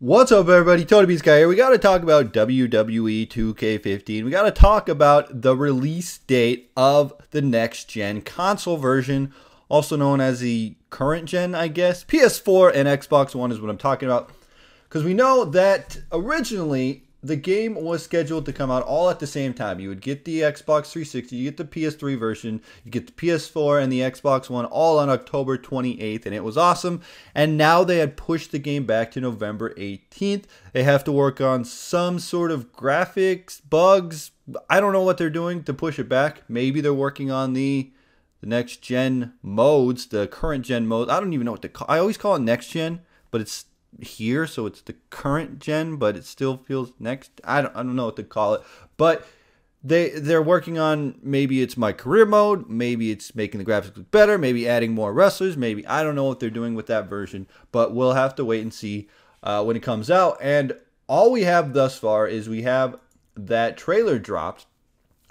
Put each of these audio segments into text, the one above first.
What's up, everybody? Tony Beast Guy here. We got to talk about WWE 2K15. We got to talk about the release date of the next gen console version, also known as the current gen, I guess. PS4 and Xbox One is what I'm talking about. Because we know that originally the game was scheduled to come out all at the same time. You would get the Xbox 360, you get the PS3 version, you get the PS4 and the Xbox One all on October 28th, and it was awesome. And now they had pushed the game back to November 18th. They have to work on some sort of graphics, bugs. I don't know what they're doing to push it back. Maybe they're working on the next gen modes, the current gen modes. I don't even know what to call. I always call it next gen, but it's here, so it's the current gen, but it still feels next. I don't know what to call it, but they're working on, maybe it's my career mode, maybe it's making the graphics look better, maybe adding more wrestlers, maybe I don't know what they're doing with that version, but we'll have to wait and see when it comes out. And all we have thus far is we have that trailer dropped,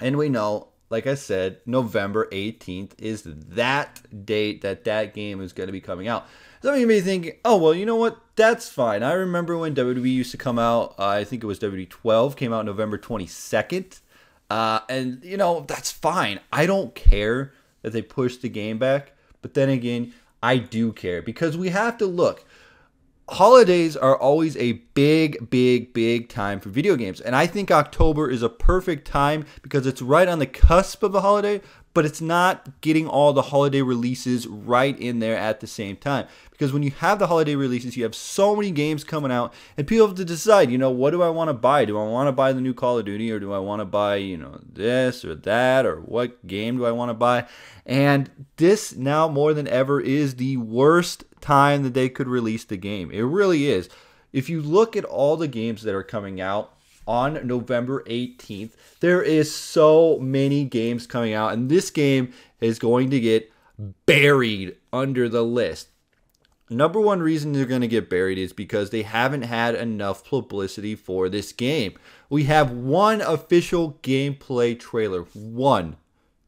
and we know, like I said, November 18th is that date that game is going to be coming out. Some of you may be thinking, oh, well, you know what? That's fine. I remember when WWE used to come out, I think it was WWE 12, came out November 22nd. And, you know, that's fine. I don't care that they pushed the game back. But then again, I do care because we have to look. Holidays are always a big time for video games. And I think October is a perfect time because it's right on the cusp of a holiday, but it's not getting all the holiday releases right in there at the same time. Because when you have the holiday releases, you have so many games coming out, and people have to decide, you know, what do I want to buy? Do I want to buy the new Call of Duty, or do I want to buy, you know, this or that, or what game do I want to buy? And this now more than ever is the worst time that they could release the game. It really is. If you look at all the games that are coming out on November 18th, there is so many games coming out, and this game is going to get buried under the list. Number one reason they're going to get buried is because they haven't had enough publicity for this game. We have one official gameplay trailer. One.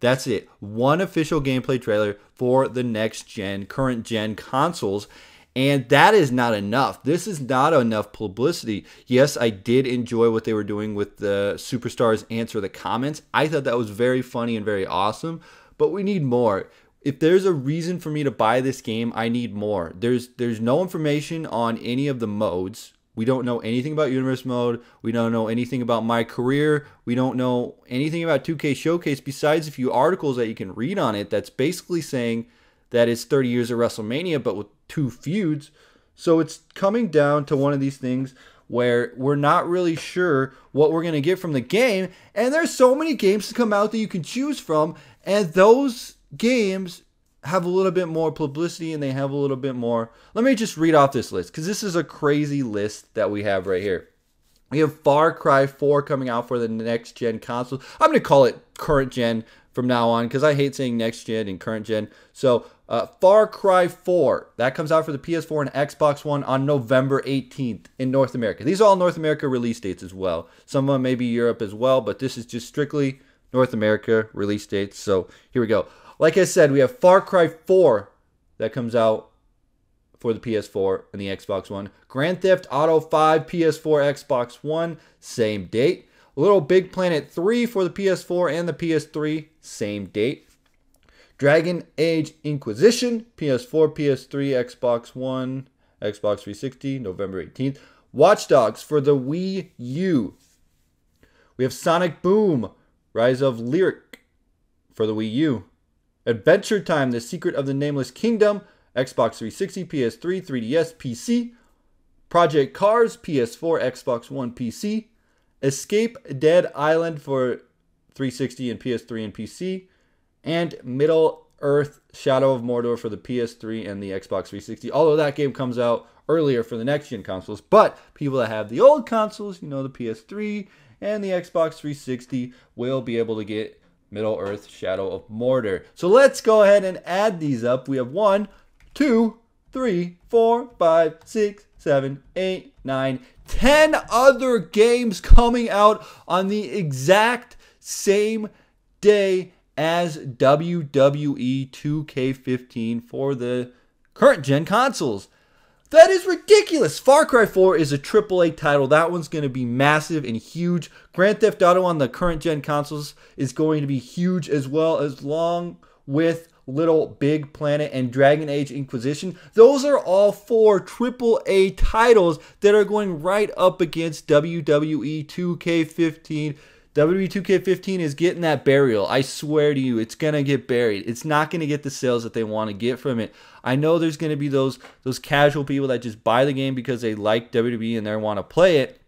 That's it. One official gameplay trailer for the next gen, current gen consoles. And that is not enough. This is not enough publicity. Yes, I did enjoy what they were doing with the Superstars Answer the Comments. I thought that was very funny and very awesome. But we need more. If there's a reason for me to buy this game, I need more. There's no information on any of the modes. We don't know anything about Universe Mode. We don't know anything about My Career. We don't know anything about 2K Showcase besides a few articles that you can read on it that's basically saying that it's 30 years of WrestleMania, but with 2 feuds. So it's coming down to one of these things where we're not really sure what we're going to get from the game. And there's so many games to come out that you can choose from. And those games have a little bit more publicity, and they have a little bit more. Let me just read off this list, because this is a crazy list that we have right here. We have Far Cry 4 coming out for the next gen console. I'm going to call it current gen from now on, because I hate saying next gen and current gen. So Far Cry 4, that comes out for the PS4 and Xbox One on November 18th in North America. These are all North America release dates as well. Some of them may be Europe as well, but this is just strictly North America release dates. So here we go. Like I said, we have Far Cry 4 that comes out for the PS4 and the Xbox One. Grand Theft Auto 5, PS4, Xbox One, same date. Little Big Planet 3 for the PS4 and the PS3, same date. Dragon Age Inquisition, PS4, PS3, Xbox One, Xbox 360, November 18th. Watch Dogs for the Wii U. We have Sonic Boom, Rise of Lyric for the Wii U. Adventure Time, The Secret of the Nameless Kingdom, Xbox 360, PS3, 3DS, PC. Project Cars, PS4, Xbox One, PC. Escape Dead Island for 360 and PS3 and PC. And Middle Earth Shadow of Mordor for the PS3 and the Xbox 360. Although that game comes out earlier for the next gen consoles. But people that have the old consoles, you know, the PS3 and the Xbox 360, will be able to get Middle Earth Shadow of Mordor. So let's go ahead and add these up. We have 1, 2, 3, 4, 5, 6, 7, 8, 9, 10 other games coming out on the exact same day as WWE 2K15 for the current gen consoles. That is ridiculous. Far Cry 4 is a AAA title. That one's going to be massive and huge. Grand Theft Auto on the current gen consoles is going to be huge as well, as long with Little Big Planet and Dragon Age Inquisition. Those are all 4 AAA titles that are going right up against WWE 2K15. WWE 2K15 is getting that burial. I swear to you, it's going to get buried. It's not going to get the sales that they want to get from it. I know there's going to be those casual people that just buy the game because they like WWE and they want to play it.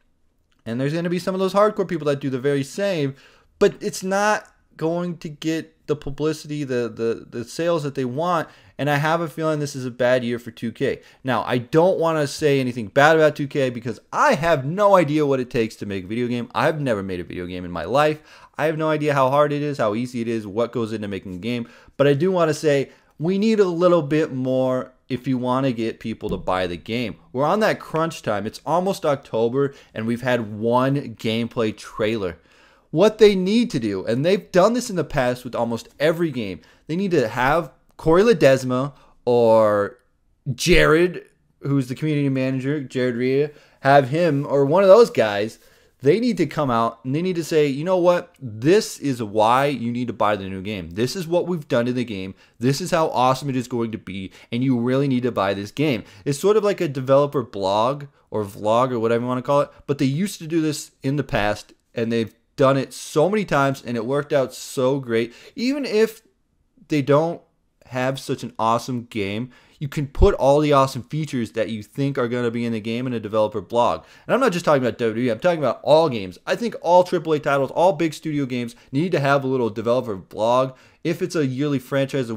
And there's going to be some of those hardcore people that do the very same. But it's not going to get the publicity, the sales that they want. And I have a feeling this is a bad year for 2K. Now, I don't want to say anything bad about 2K because I have no idea what it takes to make a video game. I've never made a video game in my life. I have no idea how hard it is, how easy it is, what goes into making a game. But I do want to say we need a little bit more if you want to get people to buy the game. We're on that crunch time. It's almost October, and we've had one gameplay trailer. What they need to do, and they've done this in the past with almost every game, they need to have Corey Ledesma or Jared, who's the community manager, Jared Rhea, have him or one of those guys. They need to come out and they need to say, you know what? This is why you need to buy the new game. This is what we've done in the game. This is how awesome it is going to be. And you really need to buy this game. It's sort of like a developer blog or vlog or whatever you want to call it. But they used to do this in the past and they've done it so many times and it worked out so great. Even if they don't have such an awesome game, you can put all the awesome features that you think are going to be in the game in a developer blog. And I'm not just talking about WWE, I'm talking about all games. I think all AAA titles, all big studio games need to have a little developer blog. If it's a yearly franchise, a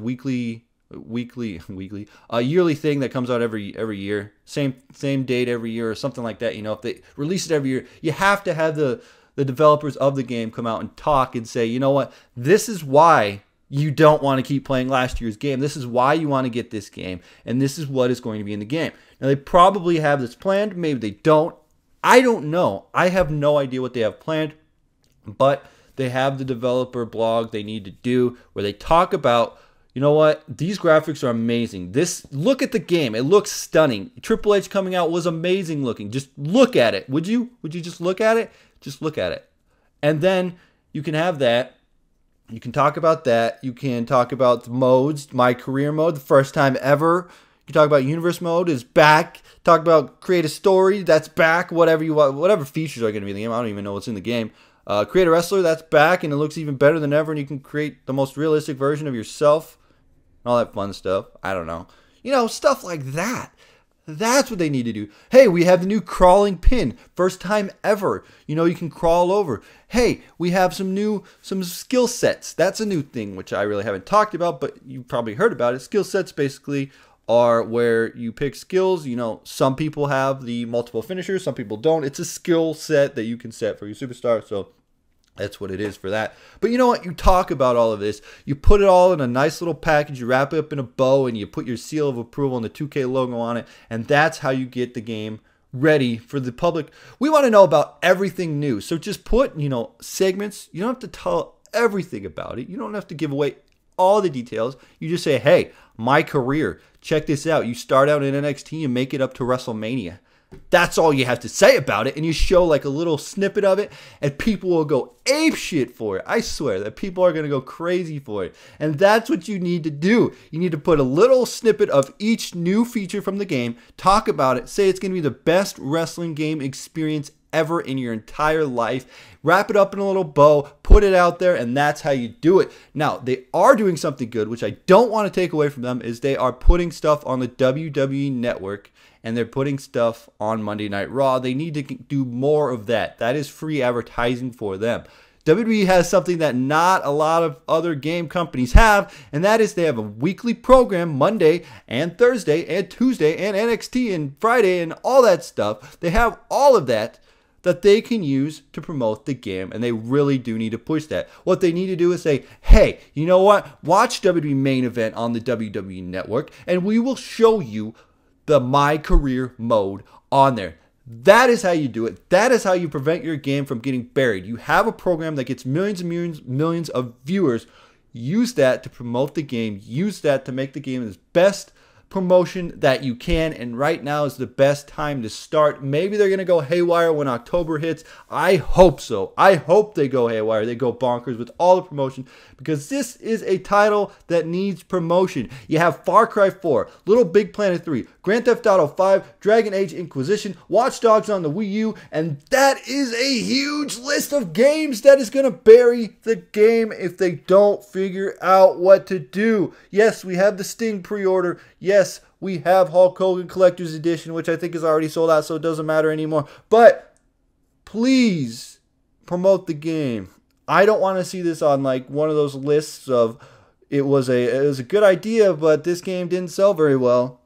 yearly thing that comes out every year, same date every year or something like that. You know, if they release it every year, you have to have the developers of the game come out and talk and say, you know what, this is why you don't want to keep playing last year's game. This is why you want to get this game, and this is what is going to be in the game. Now, they probably have this planned. Maybe they don't. I don't know. I have no idea what they have planned, but they have the developer blog they need to do where they talk about, you know what, these graphics are amazing. Look at the game. It looks stunning. Triple H coming out was amazing looking. Just look at it. Would you just look at it? Just look at it. And then you can have that. You can talk about that. You can talk about the modes. My career mode, the first time ever. You can talk about universe mode is back. Talk about create a story, that's back. Whatever you want, whatever features are going to be in the game. I don't even know what's in the game. Create a wrestler, that's back, and it looks even better than ever. And you can create the most realistic version of yourself. All that fun stuff. I don't know. You know, stuff like that. That's what they need to do. Hey, we have the new crawling pin. First time ever. You know, you can crawl over. Hey, we have some skill sets. That's a new thing, which I really haven't talked about, but you probably heard about it. Skill sets basically are where you pick skills. You know, some people have the multiple finishers, some people don't. It's a skill set that you can set for your superstar, so that's what it is for that. But you know what? You talk about all of this. You put it all in a nice little package. You wrap it up in a bow, and you put your seal of approval and the 2K logo on it. And that's how you get the game ready for the public. We want to know about everything new. So just put, you know, segments. You don't have to tell everything about it. You don't have to give away all the details. You just say, hey, my career. Check this out. You start out in NXT and make it up to WrestleMania. That's all you have to say about it, and you show like a little snippet of it, and people will go ape shit for it. I swear that people are going to go crazy for it, and that's what you need to do. You need to put a little snippet of each new feature from the game, talk about it, say it's going to be the best wrestling game experience ever in your entire life, wrap it up in a little bow, put it out there, and that's how you do it. Now, they are doing something good, which I don't want to take away from them, is they are putting stuff on the WWE Network, and they're putting stuff on Monday Night Raw. They need to do more of that. That is free advertising for them. WWE has something that not a lot of other game companies have, and that is they have a weekly program Monday and Thursday and Tuesday and NXT and Friday and all that stuff. They have all of that they can use to promote the game, and they really do need to push that. What they need to do is say, hey, you know what? Watch WWE Main Event on the WWE Network, and we will show you the My Career mode on there. That is how you do it. That is how you prevent your game from getting buried. You have a program that gets millions and millions of viewers. Use that to promote the game. Use that to make the game as best promotion that you can, and right now is the best time to start. Maybe they're going to go haywire when October hits. I hope so. I hope they go haywire. They go bonkers with all the promotion, because this is a title that needs promotion. You have Far Cry 4, Little Big Planet 3, Grand Theft Auto 5, Dragon Age Inquisition, Watch Dogs on the Wii U, and that is a huge list of games that is going to bury the game if they don't figure out what to do. Yes, we have the Sting pre-order. Yes, we have Hulk Hogan Collector's Edition, which I think is already sold out, so it doesn't matter anymore. But please promote the game. I don't want to see this on like one of those lists of it was a good idea, but this game didn't sell very well.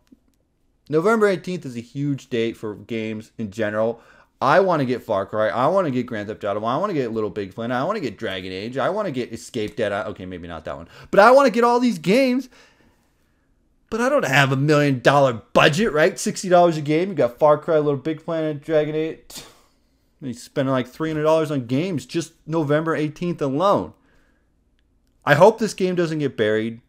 November 18th is a huge date for games in general. I want to get Far Cry. I want to get Grand Theft Auto. I want to get Little Big Planet. I want to get Dragon Age. I want to get Escape Dead. Okay, maybe not that one. But I want to get all these games. But I don't have $1 million budget, right? $60 a game. You got Far Cry, Little Big Planet, Dragon Age. You're spending like $300 on games just November 18th alone. I hope this game doesn't get buried.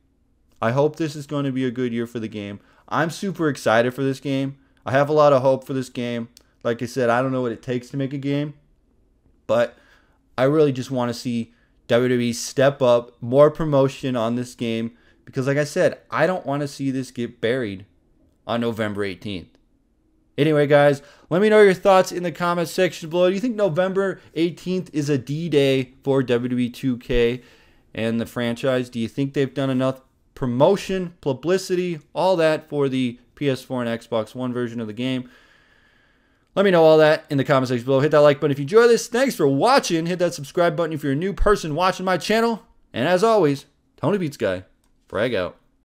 I hope this is going to be a good year for the game. I'm super excited for this game. I have a lot of hope for this game. Like I said, I don't know what it takes to make a game, but I really just want to see WWE step up, more promotion on this game, because like I said, I don't want to see this get buried on November 18th. Anyway, guys, let me know your thoughts in the comments section below. Do you think November 18th is a D-Day for WWE 2K and the franchise? Do you think they've done enough promotion, publicity, all that for the PS4 and Xbox One version of the game? Let me know all that in the comment section below. Hit that like button if you enjoy this. Thanks for watching. Hit that subscribe button if you're a new person watching my channel. And as always, Tony Beats Guy, frag out.